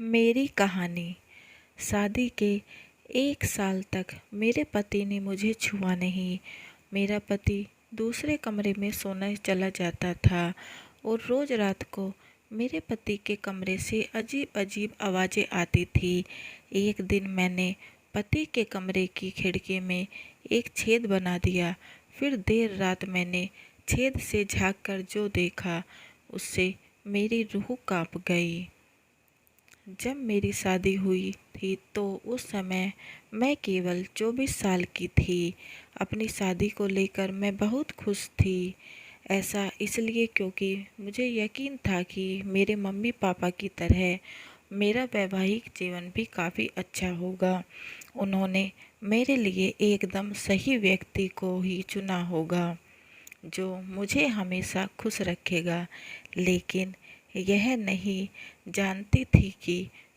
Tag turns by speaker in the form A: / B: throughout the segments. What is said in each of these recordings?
A: मेरी कहानी। शादी के 1 साल तक मेरे पति ने मुझे छुआ नहीं। मेरा पति दूसरे कमरे में सोने चला जाता था और रोज़ रात को मेरे पति के कमरे से अजीब अजीब आवाज़ें आती थी। एक दिन मैंने पति के कमरे की खिड़की में एक छेद बना दिया। फिर देर रात मैंने छेद से झाँक कर जो देखा उससे मेरी रूह काँप गई। जब मेरी शादी हुई थी तो उस समय मैं केवल 24 साल की थी। अपनी शादी को लेकर मैं बहुत खुश थी। ऐसा इसलिए क्योंकि मुझे यकीन था कि मेरे मम्मी पापा की तरह मेरा वैवाहिक जीवन भी काफ़ी अच्छा होगा। उन्होंने मेरे लिए एकदम सही व्यक्ति को ही चुना होगा जो मुझे हमेशा खुश रखेगा। लेकिन यह नहीं जानती थी कि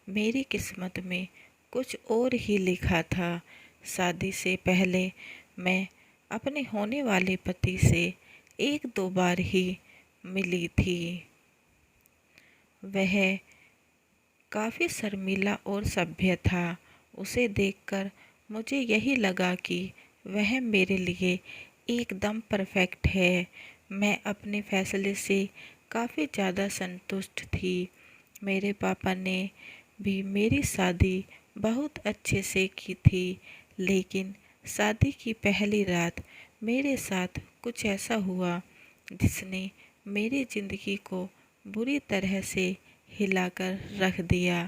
A: मेरी किस्मत में कुछ और ही लिखा था। शादी से पहले मैं अपने होने वाले पति से 1-2 बार ही मिली थी। वह काफ़ी शर्मीला और सभ्य था। उसे देखकर मुझे यही लगा कि वह मेरे लिए एकदम परफेक्ट है। मैं अपने फैसले से काफ़ी ज़्यादा संतुष्ट थी। मेरे पापा ने भी मेरी शादी बहुत अच्छे से की थी, लेकिन शादी की पहली रात मेरे साथ कुछ ऐसा हुआ जिसने मेरी ज़िंदगी को बुरी तरह से हिलाकर रख दिया।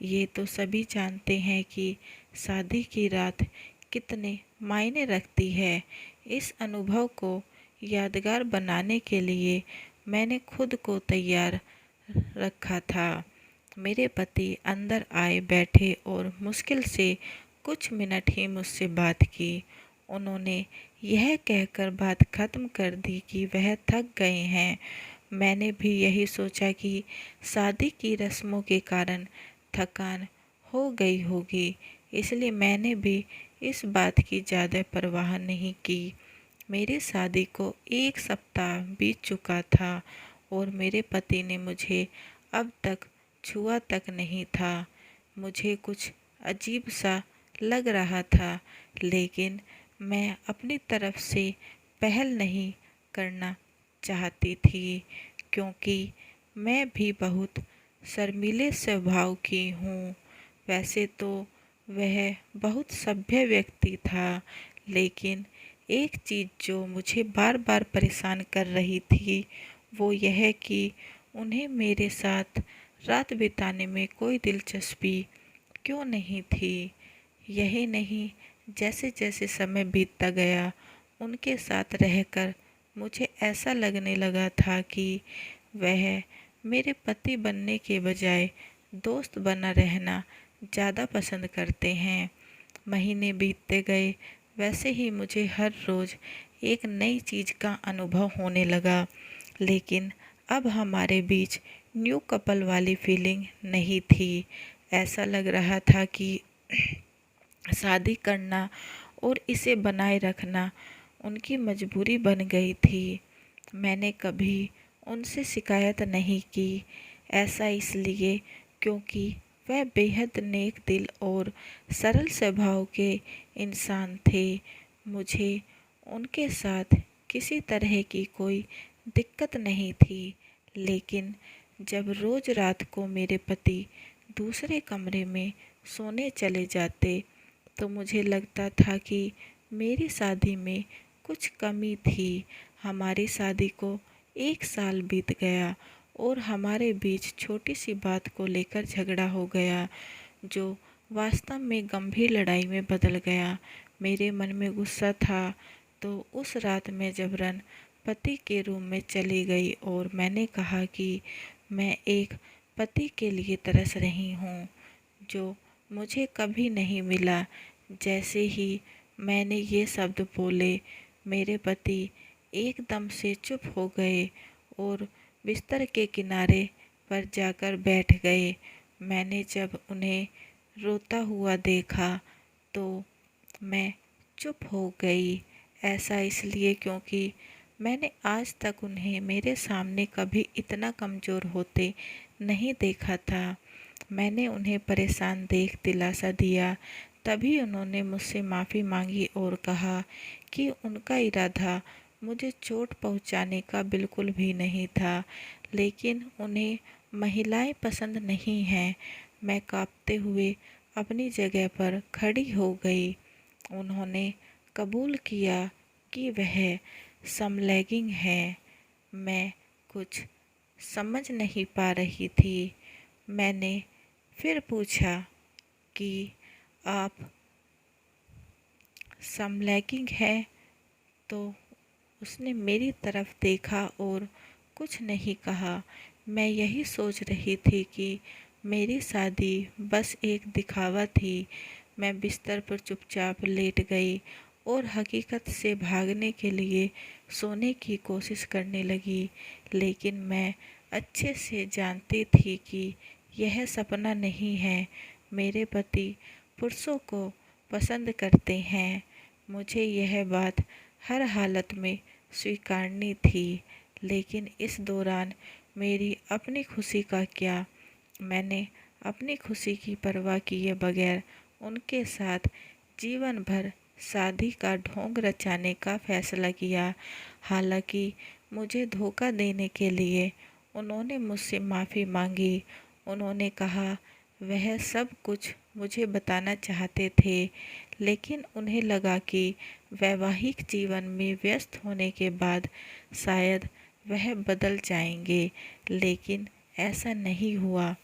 A: ये तो सभी जानते हैं कि शादी की रात कितने मायने रखती है। इस अनुभव को यादगार बनाने के लिए मैंने खुद को तैयार रखा था। मेरे पति अंदर आए बैठे और मुश्किल से कुछ मिनट ही मुझसे बात की। उन्होंने यह कहकर बात खत्म कर दी कि वह थक गए हैं। मैंने भी यही सोचा कि शादी की रस्मों के कारण थकान हो गई होगी, इसलिए मैंने भी इस बात की ज़्यादा परवाह नहीं की। मेरी शादी को 1 सप्ताह बीत चुका था और मेरे पति ने मुझे अब तक छुआ तक नहीं था। मुझे कुछ अजीब सा लग रहा था, लेकिन मैं अपनी तरफ से पहल नहीं करना चाहती थी क्योंकि मैं भी बहुत शर्मीले स्वभाव की हूँ। वैसे तो वह बहुत सभ्य व्यक्ति था, लेकिन एक चीज़ जो मुझे बार बार परेशान कर रही थी वो यह कि उन्हें मेरे साथ रात बिताने में कोई दिलचस्पी क्यों नहीं थी। यही नहीं, जैसे जैसे समय बीतता गया उनके साथ रहकर मुझे ऐसा लगने लगा था कि वह मेरे पति बनने के बजाय दोस्त बना रहना ज़्यादा पसंद करते हैं। महीने बीतते गए, वैसे ही मुझे हर रोज़ एक नई चीज़ का अनुभव होने लगा, लेकिन अब हमारे बीच न्यू कपल वाली फीलिंग नहीं थी। ऐसा लग रहा था कि शादी करना और इसे बनाए रखना उनकी मजबूरी बन गई थी। मैंने कभी उनसे शिकायत नहीं की। ऐसा इसलिए क्योंकि वह बेहद नेक दिल और सरल स्वभाव के इंसान थे। मुझे उनके साथ किसी तरह की कोई दिक्कत नहीं थी, लेकिन जब रोज़ रात को मेरे पति दूसरे कमरे में सोने चले जाते तो मुझे लगता था कि मेरी शादी में कुछ कमी थी। हमारी शादी को 1 साल बीत गया और हमारे बीच छोटी सी बात को लेकर झगड़ा हो गया, जो वास्तव में गंभीर लड़ाई में बदल गया। मेरे मन में गुस्सा था तो उस रात मैं जबरन पति के रूम में चली गई और मैंने कहा कि मैं एक पति के लिए तरस रही हूँ जो मुझे कभी नहीं मिला। जैसे ही मैंने ये शब्द बोले, मेरे पति एकदम से चुप हो गए और बिस्तर के किनारे पर जाकर बैठ गए। मैंने जब उन्हें रोता हुआ देखा तो मैं चुप हो गई। ऐसा इसलिए क्योंकि मैंने आज तक उन्हें मेरे सामने कभी इतना कमज़ोर होते नहीं देखा था। मैंने उन्हें परेशान देख दिलासा दिया। तभी उन्होंने मुझसे माफ़ी मांगी और कहा कि उनका इरादा मुझे चोट पहुंचाने का बिल्कुल भी नहीं था, लेकिन उन्हें महिलाएं पसंद नहीं हैं। मैं कांपते हुए अपनी जगह पर खड़ी हो गई। उन्होंने कबूल किया कि वह समलैंगिक है। मैं कुछ समझ नहीं पा रही थी। मैंने फिर पूछा कि आप समलैंगिक हैं? तो उसने मेरी तरफ देखा और कुछ नहीं कहा। मैं यही सोच रही थी कि मेरी शादी बस एक दिखावा थी। मैं बिस्तर पर चुपचाप लेट गई और हकीकत से भागने के लिए सोने की कोशिश करने लगी, लेकिन मैं अच्छे से जानती थी कि यह सपना नहीं है। मेरे पति पुरुषों को पसंद करते हैं। मुझे यह बात हर हालत में स्वीकारनी थी, लेकिन इस दौरान मेरी अपनी खुशी का क्या? मैंने अपनी खुशी की परवाह किए बगैर उनके साथ जीवन भर शादी का ढोंग रचाने का फैसला किया। हालांकि मुझे धोखा देने के लिए उन्होंने मुझसे माफ़ी मांगी। उन्होंने कहा वह सब कुछ मुझे बताना चाहते थे, लेकिन उन्हें लगा कि वैवाहिक जीवन में व्यस्त होने के बाद शायद वह बदल जाएंगे, लेकिन ऐसा नहीं हुआ।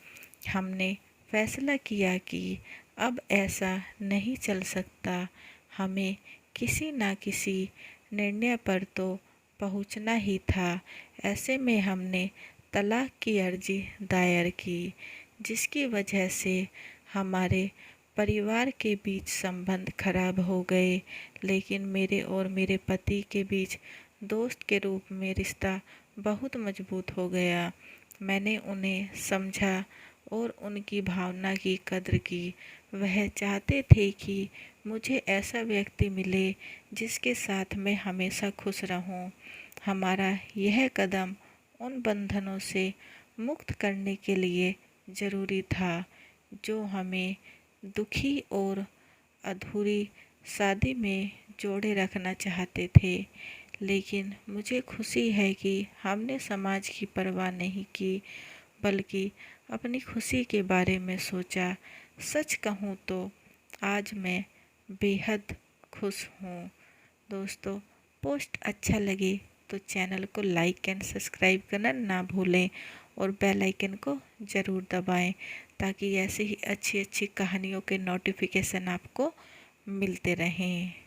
A: हमने फैसला किया कि अब ऐसा नहीं चल सकता। हमें किसी न किसी निर्णय पर तो पहुंचना ही था। ऐसे में हमने तलाक की अर्जी दायर की, जिसकी वजह से हमारे परिवार के बीच संबंध खराब हो गए, लेकिन मेरे और मेरे पति के बीच दोस्त के रूप में रिश्ता बहुत मजबूत हो गया। मैंने उन्हें समझा और उनकी भावना की कद्र की। वह चाहते थे कि मुझे ऐसा व्यक्ति मिले जिसके साथ मैं हमेशा खुश रहूं। हमारा यह कदम उन बंधनों से मुक्त करने के लिए ज़रूरी था जो हमें दुखी और अधूरी शादी में जोड़े रखना चाहते थे। लेकिन मुझे खुशी है कि हमने समाज की परवाह नहीं की, बल्कि अपनी खुशी के बारे में सोचा। सच कहूँ तो आज मैं बेहद खुश हूँ। दोस्तों, पोस्ट अच्छा लगे तो चैनल को लाइक एंड सब्सक्राइब करना ना भूलें और बेल आइकन को ज़रूर दबाएं, ताकि ऐसी ही अच्छी अच्छी कहानियों के नोटिफिकेशन आपको मिलते रहें।